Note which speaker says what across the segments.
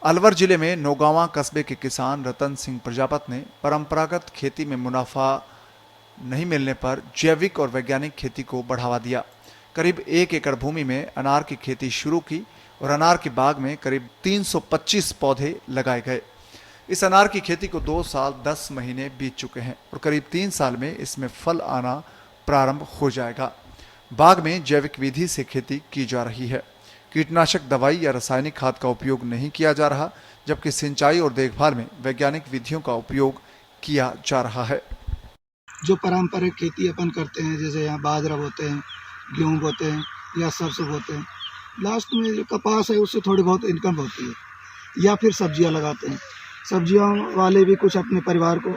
Speaker 1: अलवर जिले में नौगांवा कस्बे के किसान रतन सिंह प्रजापत ने परंपरागत खेती में मुनाफा नहीं मिलने पर जैविक और वैज्ञानिक खेती को बढ़ावा दिया। करीब 1 एकड़ भूमि में अनार की खेती शुरू की और अनार के बाग में करीब 325 पौधे लगाए गए। इस अनार की खेती को 2 साल 10 महीने बीत चुके हैं और करीब 3 साल में इसमें फल आना प्रारंभ हो जाएगा। बाग में जैविक विधि से खेती की जा रही है। कीटनाशक दवाई या रासायनिक खाद का उपयोग नहीं किया जा रहा, जबकि सिंचाई और देखभाल में वैज्ञानिक विधियों का उपयोग किया जा रहा है।
Speaker 2: जो पारंपरिक खेती अपन करते हैं, जैसे यहाँ बाजरा बोते हैं, गेहूँ बोते हैं या सरसों बोते हैं, लास्ट में जो कपास है उससे थोड़ी बहुत इनकम होती है। या फिर सब्जियाँ लगाते हैं, सब्जियों वाले भी कुछ अपने परिवार को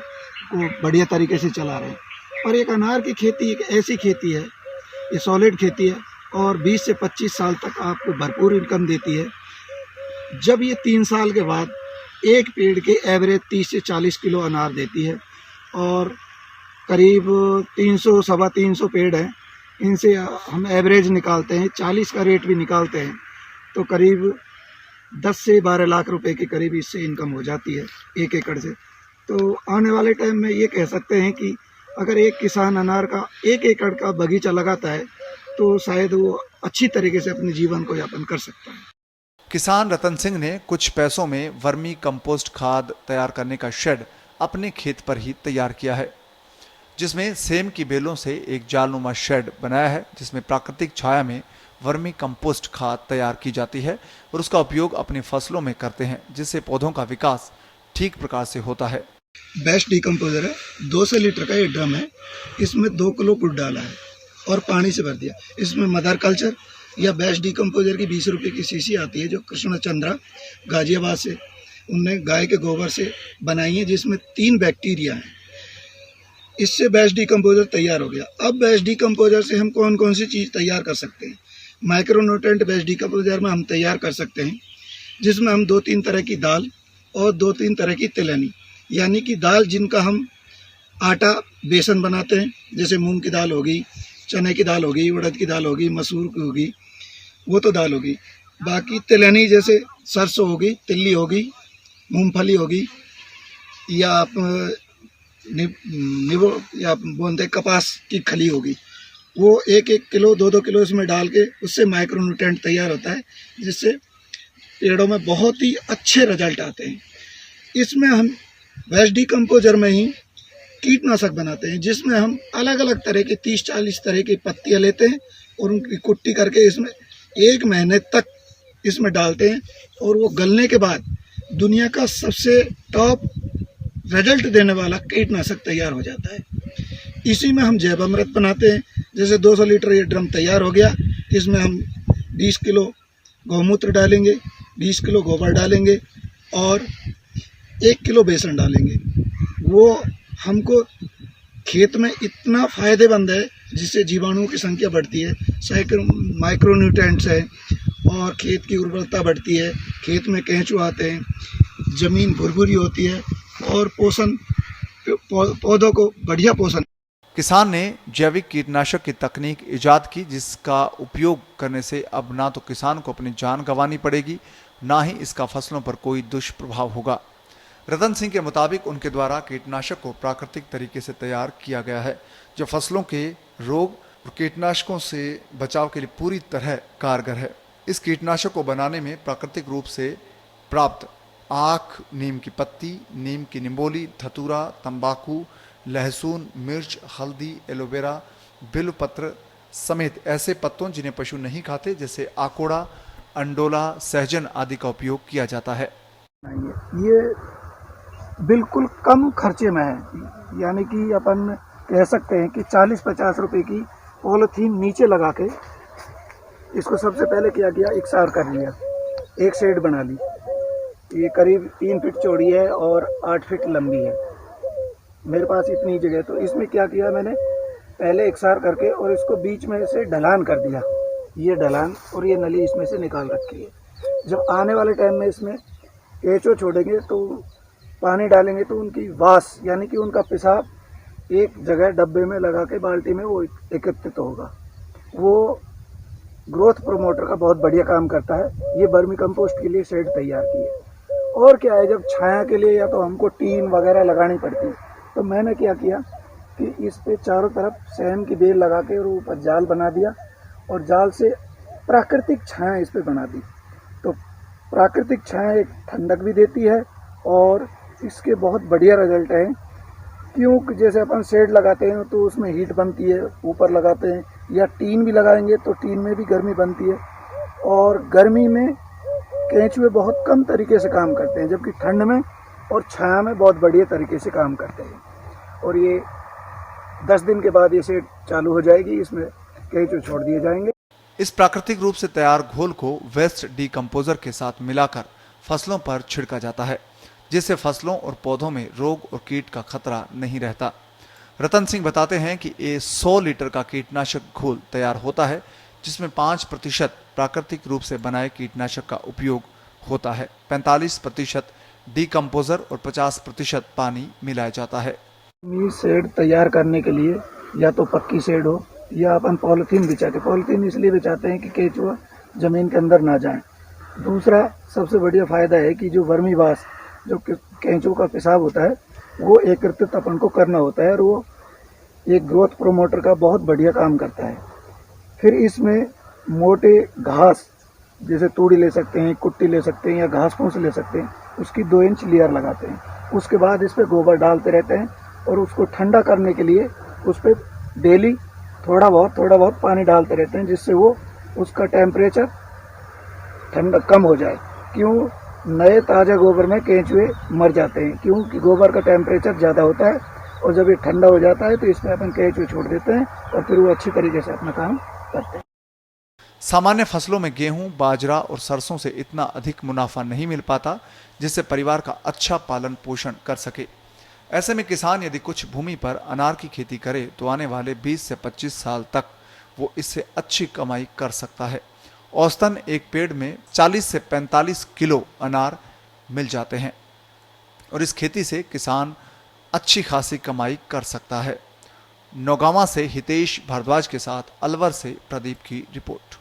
Speaker 2: बढ़िया तरीके से चला रहे हैं। पर एक अनार की खेती एक ऐसी खेती है, ये सॉलिड खेती है और 20 से 25 साल तक आपको भरपूर इनकम देती है। जब ये 3 साल के बाद एक पेड़ के एवरेज 30 से 40 किलो अनार देती है और करीब 300 सवा 300 पेड़ हैं, इनसे हम एवरेज निकालते हैं, 40 का रेट भी निकालते हैं, तो करीब 10 से 12 लाख रुपए के करीब इससे इनकम हो जाती है 1 एकड़ से। तो आने वाले टाइम में ये कह सकते हैं कि अगर एक किसान अनार का 1 एकड़ का बगीचा लगाता है तो शायद वो अच्छी तरीके से अपने जीवन को यापन कर सकता है।
Speaker 1: किसान रतन सिंह ने कुछ पैसों में वर्मी कंपोस्ट खाद तैयार करने का शेड अपने खेत पर ही तैयार किया है, जिसमें सेम की बेलों से एक जालनुमा शेड बनाया है, जिसमें प्राकृतिक छाया में वर्मी कंपोस्ट खाद तैयार की जाती है और उसका उपयोग अपनी फसलों में करते हैं, जिससे पौधों का विकास ठीक प्रकार से होता है।
Speaker 2: बेस्ट डिकम्पोजर है, 200 लीटर का ये ड्रम है, इसमें 2 किलो कुट डाला है और पानी से भर दिया। इसमें मदर कल्चर या बेस्ट डिकम्पोजर की 20 रुपये की शीशी आती है, जो कृष्णचंद्रा गाजियाबाद से उनने गाय के गोबर से बनाई है, जिसमें 3 बैक्टीरिया हैं। इससे बेस्ट डिकम्पोजर तैयार हो गया। अब बेस्ट डिकम्पोजर से हम कौन कौन सी चीज़ तैयार कर सकते हैं? माइक्रोन्यूट्रेंट बेस्ट डिकम्पोजर में हम तैयार कर सकते हैं, जिसमें हम 2-3 तरह की दाल और 2-3 तरह की तिलहनी, यानी कि दाल जिनका हम आटा बेसन बनाते हैं, जैसे मूंग की दाल होगी, चने की दाल होगी, उड़द की दाल होगी, मसूर की होगी, वो तो दाल होगी। बाकी तिलहनी जैसे सरसों होगी, तिल्ली होगी, मूंगफली होगी, या आप निबो या बोलते कपास की खली होगी, वो 1-1 किलो 2-2 किलो इसमें डाल के उससे माइक्रोन्यूट्रेंट तैयार होता है, जिससे पेड़ों में बहुत ही अच्छे रिजल्ट आते हैं। इसमें हम वेस्ट डिकम्पोजर में ही कीटनाशक बनाते हैं, जिसमें हम अलग अलग तरह के 30-40 तरह की पत्तियां लेते हैं और उनकी कुट्टी करके इसमें 1 महीने तक इसमें डालते हैं और वो गलने के बाद दुनिया का सबसे टॉप रिजल्ट देने वाला कीटनाशक तैयार हो जाता है। इसी में हम जैव अमृत बनाते हैं। जैसे 200 लीटर ये ड्रम तैयार हो गया, इसमें हम 20 किलो गौमूत्र डालेंगे, 20 किलो गोबर डालेंगे और 1 किलो बेसन डालेंगे। वो हमको खेत में इतना फ़ायदेमंद है, जिससे जीवाणुओं की संख्या बढ़ती है, माइक्रोन्यूट्रेंट्स है और खेत की उर्वरता बढ़ती है, खेत में केंचुए आते हैं, ज़मीन भुरभुरी होती है और पोषण पौधों को बढ़िया पोषण।
Speaker 1: किसान ने जैविक कीटनाशक की तकनीक इजाद की, जिसका उपयोग करने से अब ना तो किसान को अपनी जान गंवानी पड़ेगी, ना ही इसका फसलों पर कोई दुष्प्रभाव होगा। रतन सिंह के मुताबिक उनके द्वारा कीटनाशक को प्राकृतिक तरीके से तैयार किया गया है, जो फसलों के रोग और कीटनाशकों से बचाव के लिए पूरी तरह कारगर है। इस कीटनाशक को बनाने में प्राकृतिक रूप से प्राप्त आख, नीम की पत्ती, नीम की निम्बोली, धतूरा, तंबाकू, लहसुन, मिर्च, हल्दी, एलोवेरा, बिल्वपत्र समेत ऐसे पत्तों जिन्हें पशु नहीं खाते, जैसे आकोड़ा, अंडोला, सहजन आदि का उपयोग किया जाता है।
Speaker 2: ये बिल्कुल कम खर्चे में है, यानी कि अपन कह सकते हैं कि 40-50 रुपए की पॉलीथीन नीचे लगा के इसको सबसे पहले क्या किया, इकसार कर लिया, एक शेड बना ली। ये करीब 3 फीट चौड़ी है और 8 फीट लंबी है। मेरे पास इतनी जगह, तो इसमें क्या किया मैंने, पहले इकसार करके और इसको बीच में से ढलान कर दिया, ये ढलान और ये नली इसमें से निकाल रखी है। जब आने वाले टाइम में इसमें केंचुए छोड़ेंगे तो पानी डालेंगे तो उनकी वास, यानी कि उनका पेशाब एक जगह डब्बे में लगा के बाल्टी में वो एकत्रित होगा। वो ग्रोथ प्रमोटर का बहुत बढ़िया काम करता है। ये वर्मी कंपोस्ट के लिए शेड तैयार की है और क्या है, जब छाया के लिए या तो हमको टीन वगैरह लगानी पड़ती है, तो मैंने क्या किया कि इस पे चारों तरफ सेम की बेल लगा के और ऊपर जाल बना दिया और जाल से प्राकृतिक छाया इस पे बना दी। तो प्राकृतिक छाया एक ठंडक भी देती है और इसके बहुत बढ़िया रिजल्ट है। क्योंकि जैसे अपन शेड लगाते हैं तो उसमें हीट बनती है, ऊपर लगाते हैं, या टीन भी लगाएंगे तो टीन में भी गर्मी बनती है, और गर्मी में केंचुए बहुत कम तरीके से काम करते हैं, जबकि ठंड में और छाया में बहुत बढ़िया तरीके से काम करते हैं। और ये 10 दिन के बाद ये शेड चालू हो जाएगी, इसमें केंचुए छोड़ दिए जाएंगे।
Speaker 1: इस प्राकृतिक रूप से तैयार घोल को वेस्ट डीकंपोजर के साथ मिलाकर फसलों पर छिड़का जाता है, जिससे फसलों और पौधों में रोग और कीट का खतरा नहीं रहता। रतन सिंह बताते हैं कि ये 100 लीटर का कीटनाशक घोल तैयार होता है, जिसमें 5% प्राकृतिक रूप से बनाए कीटनाशक का उपयोग होता है, 45% डीकंपोजर और 50% पानी मिलाया जाता है।
Speaker 2: शेड तैयार करने के लिए या तो पक्की शेड हो या अपन पॉलिथीन बिछाते। पॉलिथीन इसलिए बिछाते हैं कि केंचुआ जमीन के अंदर ना जाए। दूसरा सबसे बढ़िया फायदा है कि जो वर्मी वास, जो केंचुओं का पेशाब होता है, वो एकत्रित अपन को करना होता है और वो एक ग्रोथ प्रोमोटर का बहुत बढ़िया काम करता है। फिर इसमें मोटे घास, जैसे तूड़ी ले सकते हैं, कुट्टी ले सकते हैं या घास फूस ले सकते हैं, उसकी 2 इंच लेयर लगाते हैं। उसके बाद इस पर गोबर डालते रहते हैं और उसको ठंडा करने के लिए उस पर डेली थोड़ा बहुत पानी डालते रहते हैं, जिससे वो उसका टेम्परेचर ठंडा कम हो जाए। क्यों? नए ताज़ा गोबर में केंचुए मर जाते हैं, क्योंकि गोबर का टेम्परेचर ज़्यादा होता है, और जब ये ठंडा हो जाता है तो इसमें अपन केंचुए छोड़ देते हैं और फिर वो अच्छी तरीके से अपना काम करते हैं।
Speaker 1: सामान्य फसलों में गेहूं, बाजरा और सरसों से इतना अधिक मुनाफा नहीं मिल पाता, जिससे परिवार का अच्छा पालन पोषण कर सके। ऐसे में किसान यदि कुछ भूमि पर अनार की खेती करे तो आने वाले 20 से 25 साल तक वो इससे अच्छी कमाई कर सकता है। औसतन एक पेड़ में 40 से 45 किलो अनार मिल जाते हैं और इस खेती से किसान अच्छी खासी कमाई कर सकता है। नौगांवा से हितेश भारद्वाज के साथ अलवर से प्रदीप की रिपोर्ट।